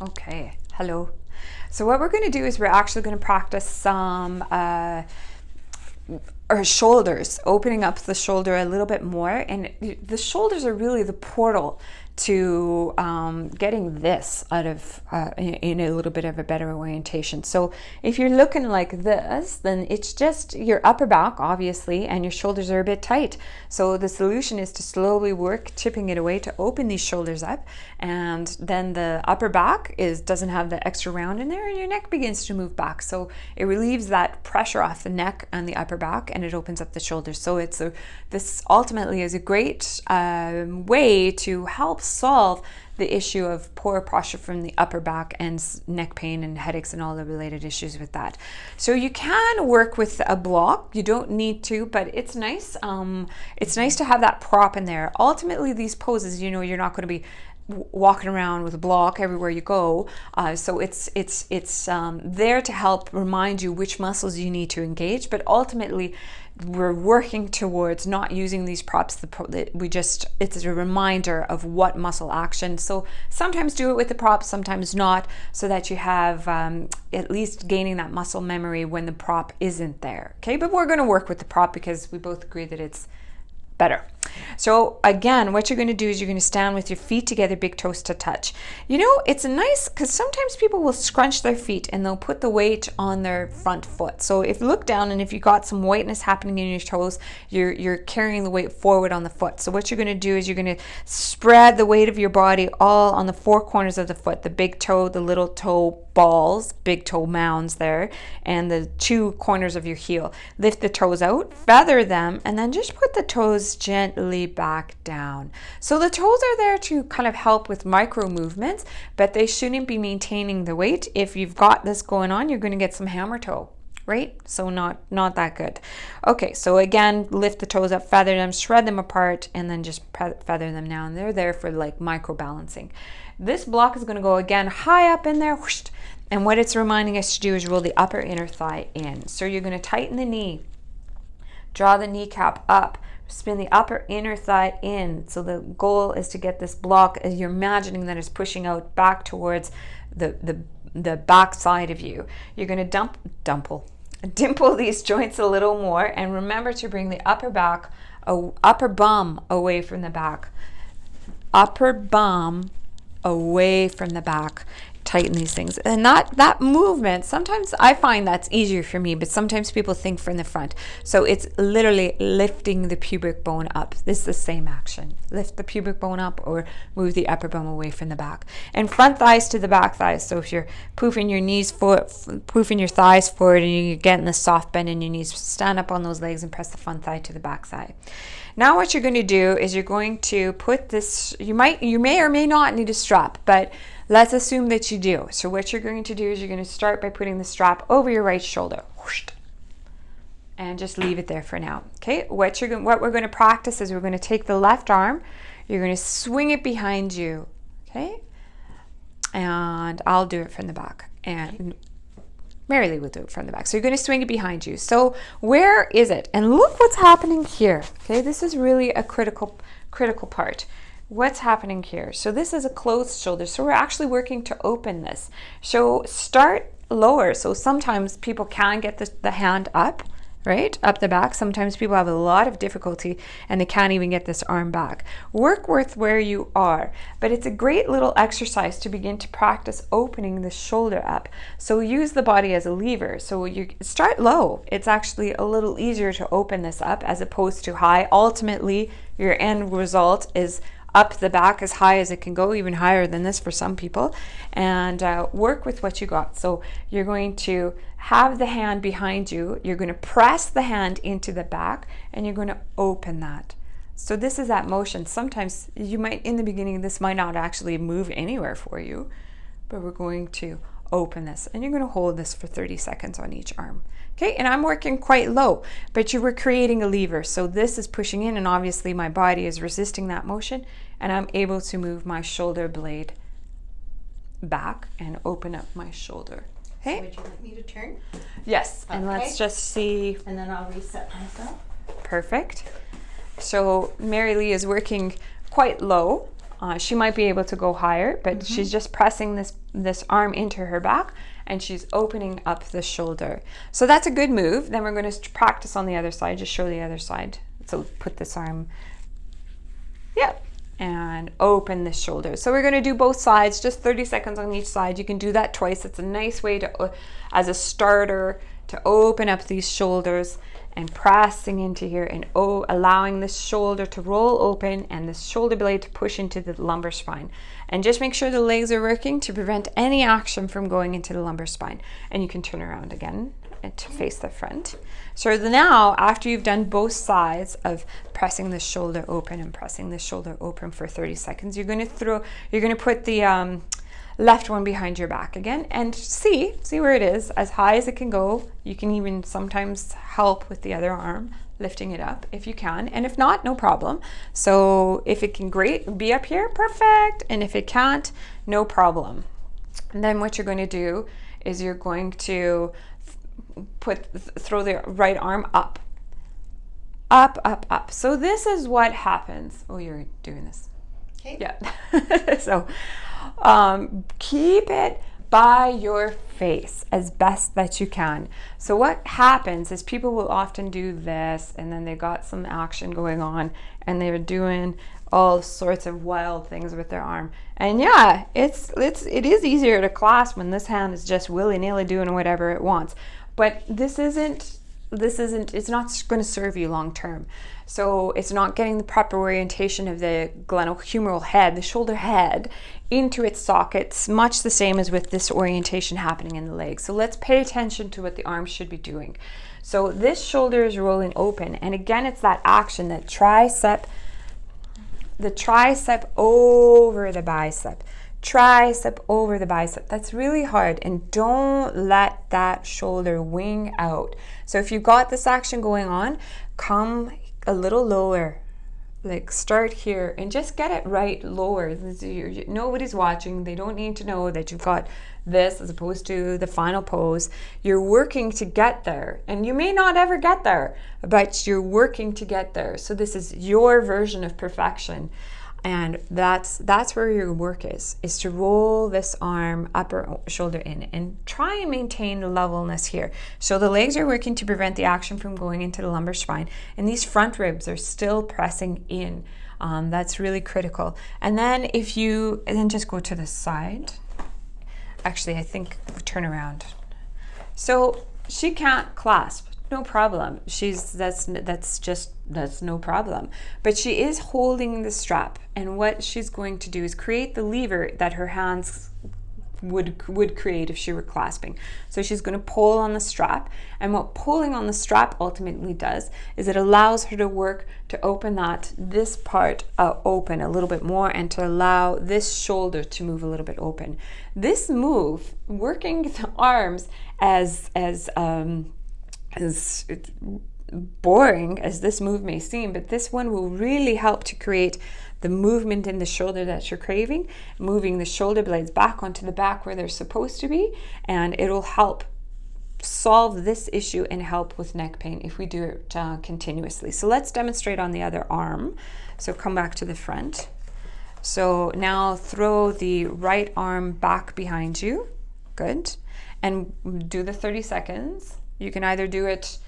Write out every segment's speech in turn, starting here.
Okay, hello. So what we're going to do is we're actually going to practice some our shoulders, opening up the shoulder a little bit more. And the shoulders are really the portal to getting this out of in a little bit of a better orientation. So if you're looking like this, then it's just your upper back, obviously, and your shoulders are a bit tight. So the solution is to slowly work chipping it away to open these shoulders up, and then the upper back doesn't have the extra round in there, and your neck begins to move back. So it relieves that pressure off the neck and the upper back, and it opens up the shoulders. So this ultimately is a great way to help solve the issue of poor posture from the upper back and neck pain and headaches and all the related issues with that. So you can work with a block. You don't need to, but it's nice. It's nice to have that prop in there. Ultimately, these poses, you're not going to be walking around with a block everywhere you go. So it's there to help remind you which muscles you need to engage, but ultimately we're working towards not using these props. It's a reminder of what muscle action. So sometimes do it with the props, sometimes not, so that you have at least gaining that muscle memory when the prop isn't there. Okay, but we're going to work with the prop because we both agree that it's better. So again, what you're going to do is you're going to stand with your feet together, big toes to touch. It's nice because sometimes people will scrunch their feet and they'll put the weight on their front foot. So if you look down and if you got some whiteness happening in your toes, you're carrying the weight forward on the foot. So what you're going to do is you're going to spread the weight of your body all on the four corners of the foot, the big toe, the little toe balls, big toe mounds there, and the two corners of your heel. Lift the toes out, feather them, and then just put the toes gently back down. So the toes are there to kind of help with micro movements, but they shouldn't be maintaining the weight. If you've got this going on, you're going to get some hammer toe, right? So not that good. Okay, so again, lift the toes up, feather them, shred them apart, and then just feather them down. They're there for like micro balancing. This block is going to go again high up in there, whoosh, and what it's reminding us to do is roll the upper inner thigh in. So you're going to tighten the knee, draw the kneecap up, spin the upper inner thigh in. So the goal is to get this block, as you're imagining that it's pushing out back towards the back side of you. You're going to dimple these joints a little more, and remember to bring the upper bum away from the back. Upper bum away from the back. Tighten these things, and that movement, sometimes I find that's easier for me, but sometimes people think from the front. So it's literally lifting the pubic bone up. This is the same action. Lift the pubic bone up or move the upper bone away from the back, and front thighs to the back thighs. So if you're poofing your thighs forward and you're getting the soft bend in your knees, stand up on those legs and press the front thigh to the back thigh. Now what you're going to do is you're going to put this, you may or may not need a strap, but let's assume that you do. So what you're going to do is you're going to start by putting the strap over your right shoulder. And just leave it there for now. Okay, what we're going to practice is we're going to take the left arm, you're going to swing it behind you. Okay? And I'll do it from the back. And Mary Lee will do it from the back. So you're going to swing it behind you. So where is it? And look what's happening here. Okay, this is really a critical part. What's happening here? So this is a closed shoulder. So we're actually working to open this. So start lower. So sometimes people can get the hand up, right? Up the back. Sometimes people have a lot of difficulty and they can't even get this arm back. Work with where you are, but it's a great little exercise to begin to practice opening the shoulder up. So use the body as a lever. So you start low. It's actually a little easier to open this up as opposed to high. Ultimately, your end result is up the back as high as it can go, even higher than this for some people, and work with what you got. So you're going to have the hand behind you, you're going to press the hand into the back, and you're going to open that. So this is that motion. Sometimes you might, in the beginning, this might not actually move anywhere for you, but we're going to open this, and you're going to hold this for 30 seconds on each arm. Okay, and I'm working quite low, but you were creating a lever. So this is pushing in, and obviously my body is resisting that motion, and I'm able to move my shoulder blade back and open up my shoulder. Okay. So would you like me to turn? Yes, and let's just see. And then I'll reset myself. Perfect. So Mary Lee is working quite low She might be able to go higher, but she's just pressing this arm into her back, and she's opening up the shoulder. So that's a good move. Then we're going to practice on the other side. Just show the other side. So put this arm, and open the shoulder. So we're going to do both sides, just 30 seconds on each side. You can do that twice. It's a nice way to, as a starter, to open up these shoulders and pressing into here and allowing this shoulder to roll open and the shoulder blade to push into the lumbar spine. And just make sure the legs are working to prevent any action from going into the lumbar spine. And you can turn around again and to face the front. So now, after you've done both sides of pressing the shoulder open and pressing the shoulder open for 30 seconds, you're going to put the left one behind your back again and see where it is, as high as it can go. You can even sometimes help with the other arm, lifting it up if you can, and if not, no problem. So if it can be up here, perfect, and if it can't, no problem. And then what you're going to do is you're going to throw the right arm up. So this is what happens. Oh, you're doing this. Okay. Yeah. So keep it by your face as best that you can. So what happens is people will often do this, and then they got some action going on, and they're doing all sorts of wild things with their arm. And yeah, it is easier to clasp when this hand is just willy-nilly doing whatever it wants. But it's not going to serve you long term. So it's not getting the proper orientation of the glenohumeral head, the shoulder head, into its sockets, much the same as with this orientation happening in the leg. So let's pay attention to what the arm should be doing. So this shoulder is rolling open, and again, it's that action, that the tricep over the bicep. Tricep over the bicep. That's really hard, and don't let that shoulder wing out. So if you've got this action going on, come a little lower, like start here and just get it right lower. Nobody's watching. They don't need to know that you've got this as opposed to the final pose. You're working to get there, and you may not ever get there, but you're working to get there. So this is your version of perfection. And that's where your work is to roll this arm, upper shoulder in, and try and maintain levelness here. So the legs are working to prevent the action from going into the lumbar spine, and these front ribs are still pressing in. That's really critical. And then just go to the side. Actually, I think turn around. So she can't clasp. No problem. That's no problem. But she is holding the strap, and what she's going to do is create the lever that her hands would create if she were clasping. So she's going to pull on the strap, and what pulling on the strap ultimately does is it allows her to work to open this part open a little bit more, and to allow this shoulder to move a little bit open. This move, working the arms as boring as this move may seem, but this one will really help to create the movement in the shoulder that you're craving, moving the shoulder blades back onto the back where they're supposed to be, and it'll help solve this issue and help with neck pain if we do it continuously. So let's demonstrate on the other arm. So come back to the front. So now throw the right arm back behind you. Good. And do the 30 seconds. You can either do it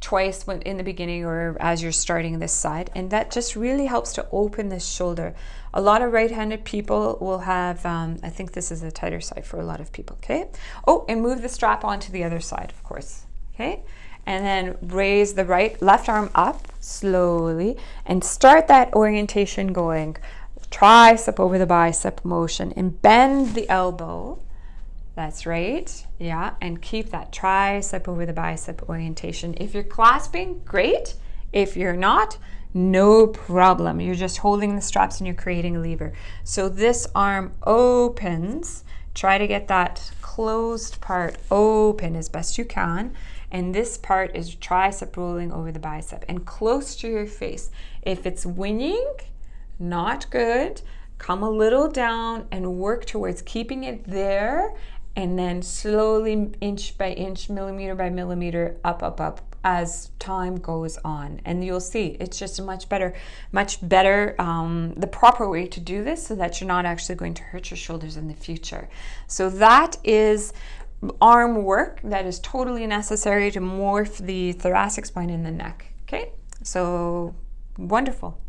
twice in the beginning or as you're starting this side, and that just really helps to open this shoulder. A lot of right-handed people will have, I think this is a tighter side for a lot of people, okay? Oh, and move the strap onto the other side, of course, okay? And then raise the left arm up slowly and start that orientation going. Tricep over the bicep motion, and bend the elbow. That's right, yeah, and keep that tricep over the bicep orientation. If you're clasping, great. If you're not, no problem. You're just holding the straps and you're creating a lever. So this arm opens. Try to get that closed part open as best you can. And this part is tricep rolling over the bicep and close to your face. If it's winging, not good. Come a little down and work towards keeping it there. And then slowly, inch by inch, millimeter by millimeter, up, as time goes on, and you'll see it's just a much better the proper way to do this, so that you're not actually going to hurt your shoulders in the future. So that is arm work that is totally necessary to morph the thoracic spine and the neck. Okay, so wonderful.